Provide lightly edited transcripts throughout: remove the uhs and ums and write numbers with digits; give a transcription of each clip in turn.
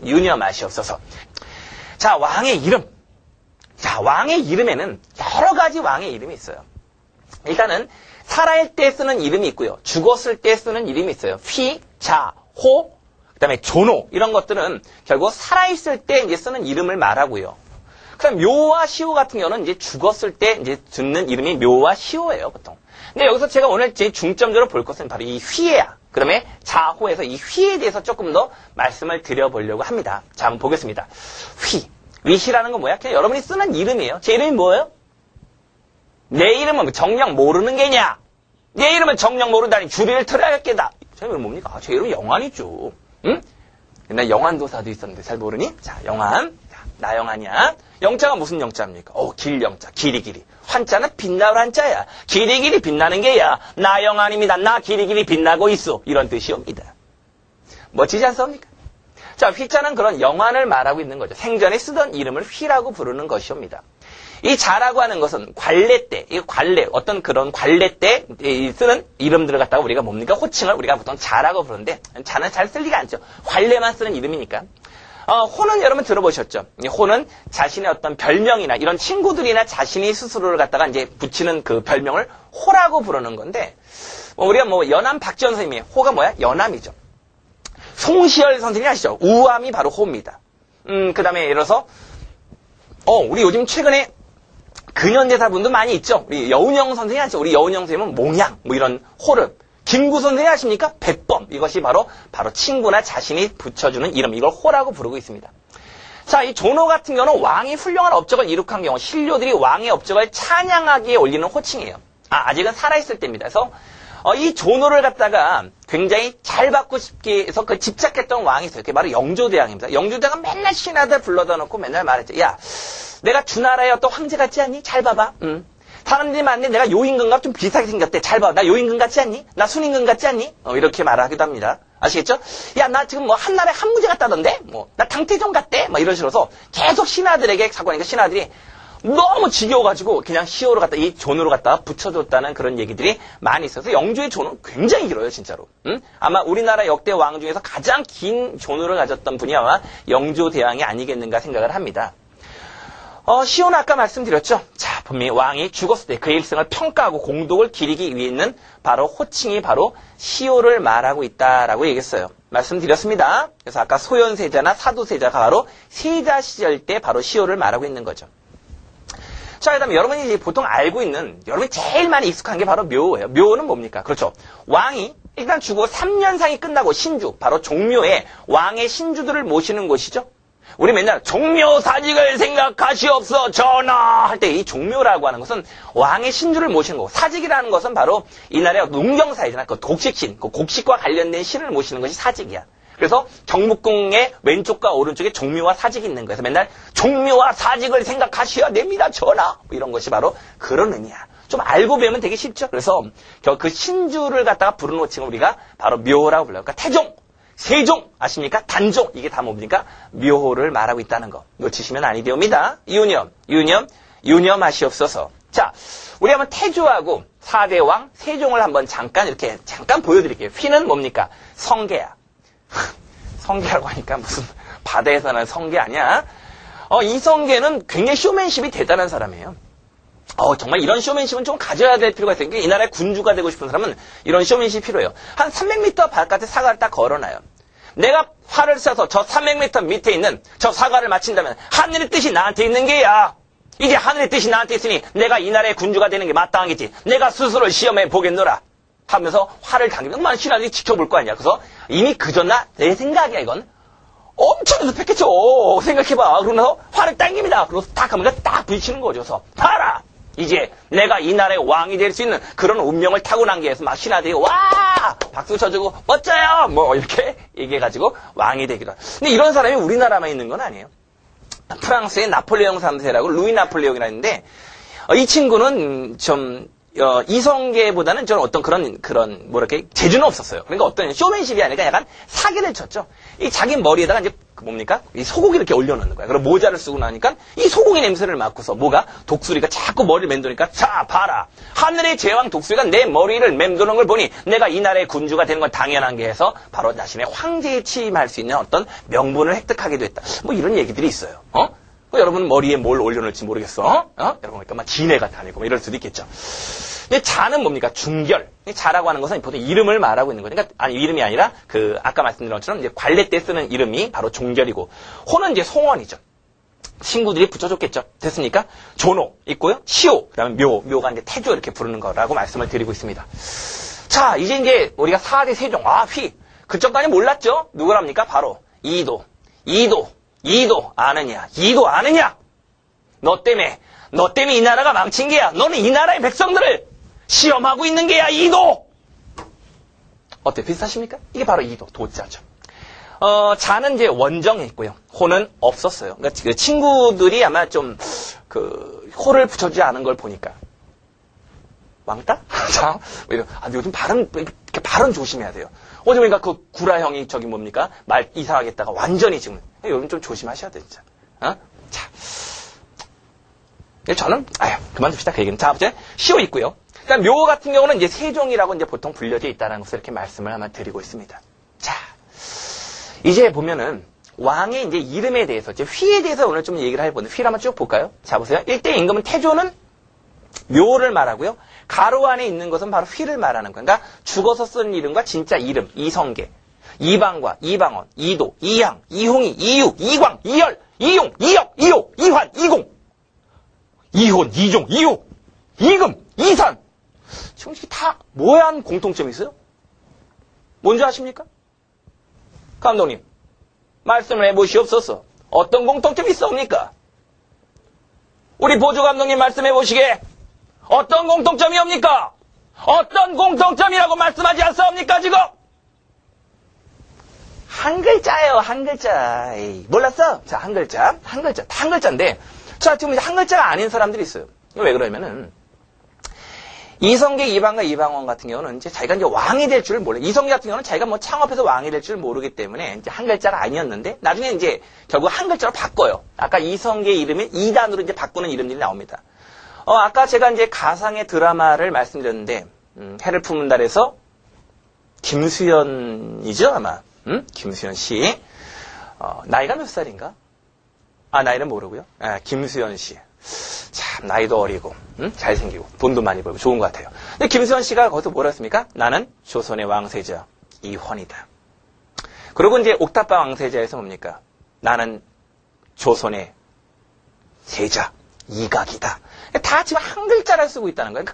유념하시옵소서. 자, 왕의 이름. 자, 왕의 이름에는 여러 가지 왕의 이름이 있어요. 일단은 살아있을 때 쓰는 이름이 있고요. 죽었을 때 쓰는 이름이 있어요. 휘, 자, 호, 그다음에 존호 이런 것들은 결국 살아있을 때 이제 쓰는 이름을 말하고요. 그다음 묘와 시호 같은 경우는 이제 죽었을 때 이제 듣는 이름이 묘와 시호예요, 보통. 근데 여기서 제가 오늘 제 중점적으로 볼 것은 바로 이 휘야. 그다음에 자호에서 이 휘에 대해서 조금 더 말씀을 드려보려고 합니다. 자, 한번 보겠습니다. 휘. 위시라는 건 뭐야? 그냥 여러분이 쓰는 이름이에요. 제 이름이 뭐예요? 내 이름은 정녕 모르는 게냐? 내 이름은 정녕 모른다니 주리를 틀어야겠다. 제 이름 뭡니까? 제 이름은 영환이죠. 응? 옛날 영환도사도 있었는데 잘 모르니? 자, 영환. 자, 나 영환이야. 영자가 무슨 영자입니까? 길영자. 기리기리. 환자는 빛나올 한자야. 기리기리 빛나는 게야. 나 영환입니다. 나 기리기리 빛나고 있어. 이런 뜻이옵니다. 멋지지 않습니까? 자, 휘자는 그런 영환을 말하고 있는 거죠. 생전에 쓰던 이름을 휘라고 부르는 것이옵니다. 이 자라고 하는 것은 관례 때, 이 관례, 어떤 그런 관례 때 쓰는 이름들을 갖다가 우리가 뭡니까? 호칭을 우리가 보통 자라고 부르는데, 자는 잘 쓸 리가 않죠. 관례만 쓰는 이름이니까. 호는 여러분 들어보셨죠? 호는 자신의 어떤 별명이나 이런 친구들이나 자신이 스스로를 갖다가 이제 붙이는 그 별명을 호라고 부르는 건데, 우리가 연암 박지원 선생님이 호가 뭐야? 연암이죠. 송시열 선생님이 아시죠? 우암이 바로 호입니다. 그 다음에 예를 들어서, 우리 요즘 최근에 근현대사분도 많이 있죠? 우리 여운형 선생님 아시죠? 우리 여운형 선생님은 몽양, 이런 호름. 김구 선생님 아십니까? 백범. 이것이 바로 친구나 자신이 붙여주는 이름. 이걸 호라고 부르고 있습니다. 자, 이 존호 같은 경우는 왕이 훌륭한 업적을 이룩한 경우, 신료들이 왕의 업적을 찬양하기에 올리는 호칭이에요. 아직은 살아있을 때입니다. 그래서, 이 존호를 갖다가 굉장히 잘 받고 싶게 해서 그 집착했던 왕이 있어요. 그게 바로 영조대왕입니다. 영조대왕은 맨날 신하들 불러다 놓고 맨날 말했죠. 야, 내가 주나라의 어떤 황제 같지 않니? 잘 봐봐. 사람들이 많은데 내가 요임금과 좀 비슷하게 생겼대. 잘 봐. 나 요임금 같지 않니? 나 순임금 같지 않니? 이렇게 말하기도 합니다. 아시겠죠? 야, 나 지금 한나라의 한무제 같다던데? 나 당태종 같대? 이런 식으로서 계속 신하들에게 자꾸 하니까 신하들이 너무 지겨워가지고 그냥 시호로 갖다 이 존으로 갖다 붙여줬다는 그런 얘기들이 많이 있어서 영조의 존은 굉장히 길어요, 진짜로. 아마 우리나라 역대 왕 중에서 가장 긴 존으를 가졌던 분이 아마 영조대왕이 아니겠는가 생각을 합니다. 시호는 아까 말씀드렸죠. 자, 분명히 왕이 죽었을 때 그의 일생을 평가하고 공덕을 기리기 위해 있는 바로 호칭이 바로 시호를 말하고 있다라고 얘기했어요. 말씀드렸습니다. 그래서 아까 소현세자나 사도세자가 바로 세자 시절 때 바로 시호를 말하고 있는 거죠. 자, 그 다음에 여러분이 보통 알고 있는, 여러분이 제일 많이 익숙한 게 바로 묘예요. 묘는 뭡니까? 그렇죠. 왕이 일단 죽고 3년상이 끝나고 신주, 바로 종묘에 왕의 신주들을 모시는 곳이죠. 우리 맨날 종묘사직을 생각하시옵소 전하 할 때 이 종묘라고 하는 것은 왕의 신주를 모시는 거고, 사직이라는 것은 바로 이날의 농경사이잖아. 그 곡식신, 그 곡식과 관련된 신을 모시는 것이 사직이야. 그래서 경복궁의 왼쪽과 오른쪽에 종묘와 사직이 있는 거예요. 그래서 맨날 종묘와 사직을 생각하셔야 됩니다 전하, 이런 것이 바로 그런 의미야. 좀 알고 배우면 되게 쉽죠. 그래서 그 신주를 갖다가 부르는 호칭을 우리가 바로 묘라고 불러요. 그러니까 태종, 세종 아십니까? 단종, 이게 다 뭡니까? 묘호를 말하고 있다는 거 놓치시면 아니 되옵니다. 유념하시옵소서. 자, 우리 한번 태조하고 4대 왕 세종을 한번 잠깐 보여드릴게요. 휘는 뭡니까? 성게야. 성게라고 하니까 무슨 바다에서 나는 성게 아니야? 이 성게는 굉장히 쇼맨십이 대단한 사람이에요. 정말 이런 쇼맨십은 좀 가져야 될 필요가 있어요. 이 나라의 군주가 되고 싶은 사람은 이런 쇼맨십이 필요해요. 한 300m 바깥에 사과를 딱 걸어놔요. 내가 활을 쏴서 저 300m 밑에 있는 저 사과를 맞힌다면 하늘의 뜻이 나한테 있는 게야. 이제 하늘의 뜻이 나한테 있으니 내가 이 나라의 군주가 되는 게 마땅하겠지. 내가 스스로 시험해 보겠노라 하면서 활을 당기면 많은 신하들이 지켜볼 거 아니야. 그래서 이미 그전나 내 생각이야 이건. 엄청 연습했겠죠. 생각해봐. 그러면서 활을 당깁니다. 그래서 딱 하면 딱 부딪히는 거죠. 그래서 봐라. 이제 내가 이 나라의 왕이 될 수 있는 그런 운명을 타고난 게 해서 막 신하들이 와! 박수 쳐주고 멋져요! 이렇게 얘기해가지고 왕이 되기도 하고. 근데 이런 사람이 우리나라만 있는 건 아니에요. 프랑스의 나폴레옹 3세라고 루이 나폴레옹이라 했는데 이 친구는 좀 이성계보다는 저는 어떤 그런, 뭐랄까, 재주는 없었어요. 그러니까 어떤 쇼맨십이 아니라 약간 사기를 쳤죠. 이 자기 머리에다가 이제, 뭡니까? 이 소고기 이렇게 올려놓는 거야. 그리고 모자를 쓰고 나니까 이 소고기 냄새를 맡고서 뭐가? 독수리가 자꾸 머리를 맴도니까, 자, 봐라. 하늘의 제왕 독수리가 내 머리를 맴도는 걸 보니 내가 이 나라의 군주가 되는 건 당연한 게 해서 바로 자신의 황제에 취임할 수 있는 어떤 명분을 획득하게 됐다. 뭐 이런 얘기들이 있어요. 여러분 머리에 뭘 올려놓을지 모르겠어. 여러분 그러니까 막 기내가 다니고 뭐 이럴 수도 있겠죠. 근데 자는 뭡니까? 중결. 자라고 하는 것은 보통 이름을 말하고 있는 거죠. 그러니까 아니 이름이 아니라 아까 말씀드린 것처럼 이제 관례 때 쓰는 이름이 바로 종결이고, 호는 이제 송원이죠. 친구들이 붙여줬겠죠. 됐습니까? 조노 있고요. 시오, 그다음에 묘가 이제 태조 이렇게 부르는 거라고 말씀을 드리고 있습니다. 자, 이제 우리가 사대 세종, 휘. 그쪽까지 몰랐죠? 누구랍니까? 바로 이도 아느냐? 이도 아느냐? 너 때문에 이 나라가 망친 게야. 너는 이 나라의 백성들을 시험하고 있는 게야, 이도! 어때? 비슷하십니까? 이게 바로 이도, 도자죠. 자는 이제 원정에 있고요. 호는 없었어요. 그러니까 그 친구들이 아마 좀, 호를 붙여주지 않은 걸 보니까. 왕따? 자, 요즘 발음 조심해야 돼요. 어제 보니까 그 구라형이 뭡니까? 말 이상하게 했다가 완전히 지금, 요즘 좀 조심하셔야 돼, 진짜. 자. 저는, 그만둡시다, 그 얘기는. 자, 이제, 시오 있고요. 그다음 묘 같은 경우는 이제 세종이라고 이제 보통 불려져 있다는 것을 이렇게 말씀을 아마 드리고 있습니다. 자, 이제 보면은, 왕의 이제 이름에 대해서, 이제 휘에 대해서 오늘 좀 얘기를 해보는데, 휘를 한번 쭉 볼까요? 자, 보세요. 1대 임금은 태조는 묘를 말하고요. 가로 안에 있는 것은 바로 휘를 말하는 거예요. 그러니까 죽어서 쓰는 이름과 진짜 이름, 이성계, 이방과 이방원, 이도, 이양, 이홍이, 이유, 이광, 이열, 이용, 이역, 이호, 이환, 이공, 이혼, 이종, 이호, 이금, 이산. 지금 이게 다 뭐한 공통점이 있어요? 뭔지 아십니까? 감독님, 말씀을 해보시옵소서. 어떤 공통점이 있습니까? 우리 보조 감독님 말씀해 보시게. 어떤 공통점이 옵니까? 어떤 공통점이라고 말씀하지 않습니까, 지금? 한 글자예요, 한 글자. 에이, 몰랐어? 자, 한 글자. 다 한 글자인데. 자, 지금 한 글자가 아닌 사람들이 있어요. 왜 그러냐면은, 이성계, 이방과 이방원 같은 경우는 이제 자기가 이제 왕이 될 줄 몰라요. 이성계 같은 경우는 자기가 뭐 창업해서 왕이 될 줄 모르기 때문에 이제 한 글자가 아니었는데, 나중에 이제 결국 한 글자로 바꿔요. 아까 이성계 이름이 2단으로 이제 바꾸는 이름들이 나옵니다. 아까 제가 이제 가상의 드라마를 말씀드렸는데, 해를 품은 달에서 김수현이죠, 아마. 김수현 씨. 나이가 몇 살인가? 나이는 모르고요. 김수현 씨. 참, 나이도 어리고, 잘생기고, 돈도 많이 벌고, 좋은 것 같아요. 근데 김수현 씨가 거기서 뭐라 했습니까? 나는 조선의 왕세자, 이헌이다. 그리고 이제 옥탑방 왕세자에서 뭡니까? 나는 조선의 세자, 이각이다. 다 지금 한 글자를 쓰고 있다는 거예요.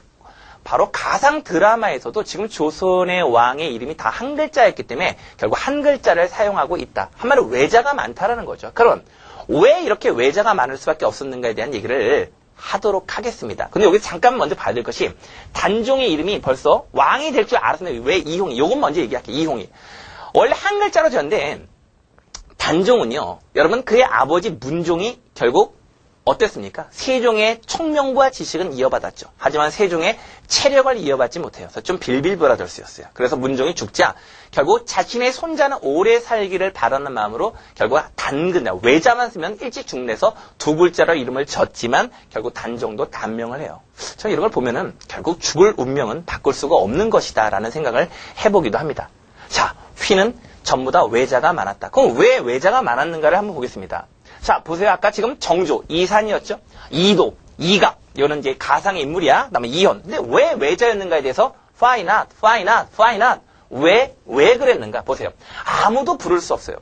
바로 가상 드라마에서도 지금 조선의 왕의 이름이 다 한 글자였기 때문에 결국 한 글자를 사용하고 있다. 한마디로 외자가 많다라는 거죠. 그럼 왜 이렇게 외자가 많을 수밖에 없었는가에 대한 얘기를 하도록 하겠습니다. 근데 여기 잠깐 먼저 봐야 될 것이, 단종의 이름이 벌써 왕이 될 줄 알았는데 왜 이홍이? 요건 먼저 얘기할게요. 이홍이. 원래 한 글자로 지었는데, 단종은요, 여러분 그의 아버지 문종이 결국 어땠습니까? 세종의 총명과 지식은 이어받았죠. 하지만 세종의 체력을 이어받지 못해서 좀 빌빌보라돌스였어요. 그래서 문종이 죽자 결국 자신의 손자는 오래 살기를 바라는 마음으로 결국 외자만 쓰면 일찍 죽내서 두 글자로 이름을 졌지만 결국 단종도 단명을 해요. 저는 이런 걸 보면은 결국 죽을 운명은 바꿀 수가 없는 것이다라는 생각을 해보기도 합니다. 자, 휘는 전부 다 외자가 많았다. 그럼 왜 외자가 많았는가를 한번 보겠습니다. 자, 보세요. 아까 지금 정조, 이산이었죠? 이도, 이각, 이런 이제 가상의 인물이야. 그 다음에 이현. 근데 왜 외자였는가에 대해서 why not? 왜 그랬는가? 보세요. 아무도 부를 수 없어요.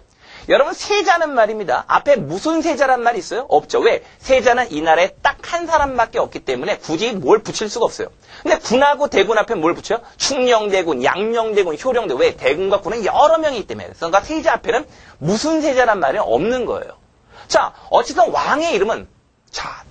여러분, 세자는 말입니다. 앞에 무슨 세자란 말이 있어요? 없죠. 왜? 세자는 이 나라에 딱 한 사람밖에 없기 때문에 굳이 뭘 붙일 수가 없어요. 근데 군하고 대군 앞에 뭘 붙여요? 충녕대군, 양녕대군, 효령대군. 왜? 대군과 군은 여러 명이기 때문에. 그러니까 세자 앞에는 무슨 세자란 말이 없는 거예요. 자, 어쨌든 왕의 이름은, 자,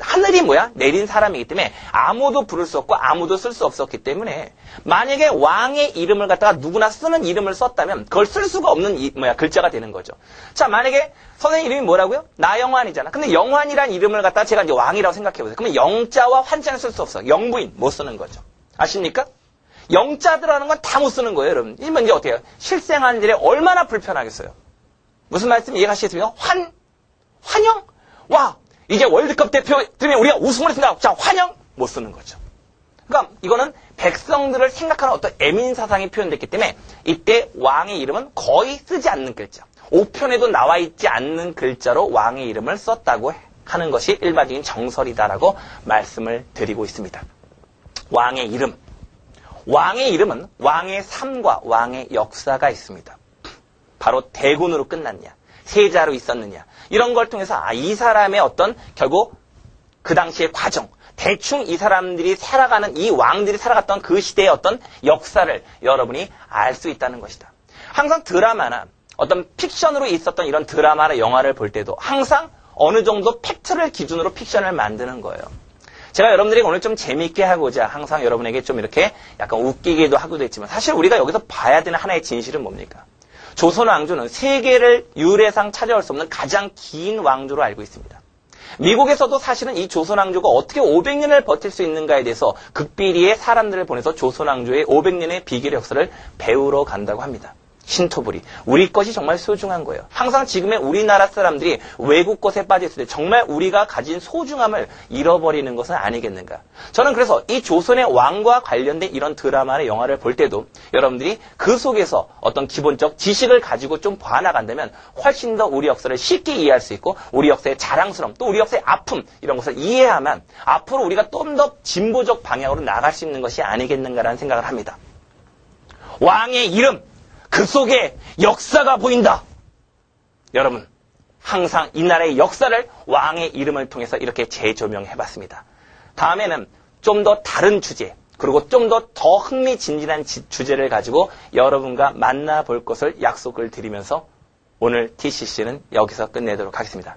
하늘이 내린 사람이기 때문에 아무도 부를 수 없고 아무도 쓸 수 없었기 때문에 만약에 왕의 이름을 갖다가 누구나 쓰는 이름을 썼다면 그걸 쓸 수가 없는 글자가 되는 거죠. 자, 만약에 선생님 이름이 뭐라고요? 나영환이잖아. 근데 영환이란 이름을 갖다가 제가 이제 왕이라고 생각해보세요. 그러면 영자와 환자는 쓸 수 없어. 영부인 못 쓰는 거죠. 아십니까? 영자 들어가는 건 다 못 쓰는 거예요, 여러분. 이러면 이제 어때요? 실생하는 일에 얼마나 불편하겠어요? 무슨 말씀 이해하시겠습니까? 환영? 와, 이제 월드컵 대표 때문에 우리가 우승을 했습니다. 자, 환영? 못 쓰는 거죠. 그러니까 이거는 백성들을 생각하는 어떤 애민사상이 표현됐기 때문에 이때 왕의 이름은 거의 쓰지 않는 글자. 5편에도 나와 있지 않는 글자로 왕의 이름을 썼다고 하는 것이 일반적인 정설이다라고 말씀을 드리고 있습니다. 왕의 이름. 왕의 이름은 왕의 삶과 왕의 역사가 있습니다. 바로 대군으로 끝났냐, 세자로 있었느냐, 이런 걸 통해서 이 사람의 어떤 결국 그 당시의 과정, 대충 이 사람들이 살아가는, 이 왕들이 살아갔던 그 시대의 어떤 역사를 여러분이 알 수 있다는 것이다. 항상 드라마나 어떤 픽션으로 있었던 이런 드라마나 영화를 볼 때도 항상 어느 정도 팩트를 기준으로 픽션을 만드는 거예요. 제가 여러분들에게 오늘 좀 재미있게 하고자 항상 여러분에게 좀 이렇게 약간 웃기기도 하고도 했지만 사실 우리가 여기서 봐야 되는 하나의 진실은 뭡니까? 조선 왕조는 세계를 유례상 찾아올 수 없는 가장 긴 왕조로 알고 있습니다. 미국에서도 사실은 이 조선 왕조가 어떻게 500년을 버틸 수 있는가에 대해서 극비리의 사람들을 보내서 조선 왕조의 500년의 비결의 역사를 배우러 간다고 합니다. 신토부리. 우리 것이 정말 소중한 거예요. 항상 지금의 우리나라 사람들이 외국 것에 빠져있을 때 정말 우리가 가진 소중함을 잃어버리는 것은 아니겠는가. 저는 그래서 이 조선의 왕과 관련된 이런 드라마나 영화를 볼 때도 여러분들이 그 속에서 어떤 기본적 지식을 가지고 좀 봐나간다면 훨씬 더 우리 역사를 쉽게 이해할 수 있고 우리 역사의 자랑스러움 또 우리 역사의 아픔 이런 것을 이해하면 앞으로 우리가 좀 더 진보적 방향으로 나갈 수 있는 것이 아니겠는가라는 생각을 합니다. 왕의 이름 그 속에 역사가 보인다. 여러분, 항상 이 나라의 역사를 왕의 이름을 통해서 이렇게 재조명해봤습니다. 다음에는 좀 더 다른 주제, 그리고 좀 더 흥미진진한 주제를 가지고 여러분과 만나볼 것을 약속을 드리면서 오늘 TCC는 여기서 끝내도록 하겠습니다.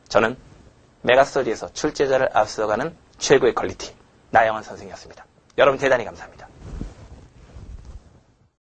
저는 메가스터디에서 출제자를 앞서가는 최고의 퀄리티, 나영환 선생이었습니다. 여러분 대단히 감사합니다.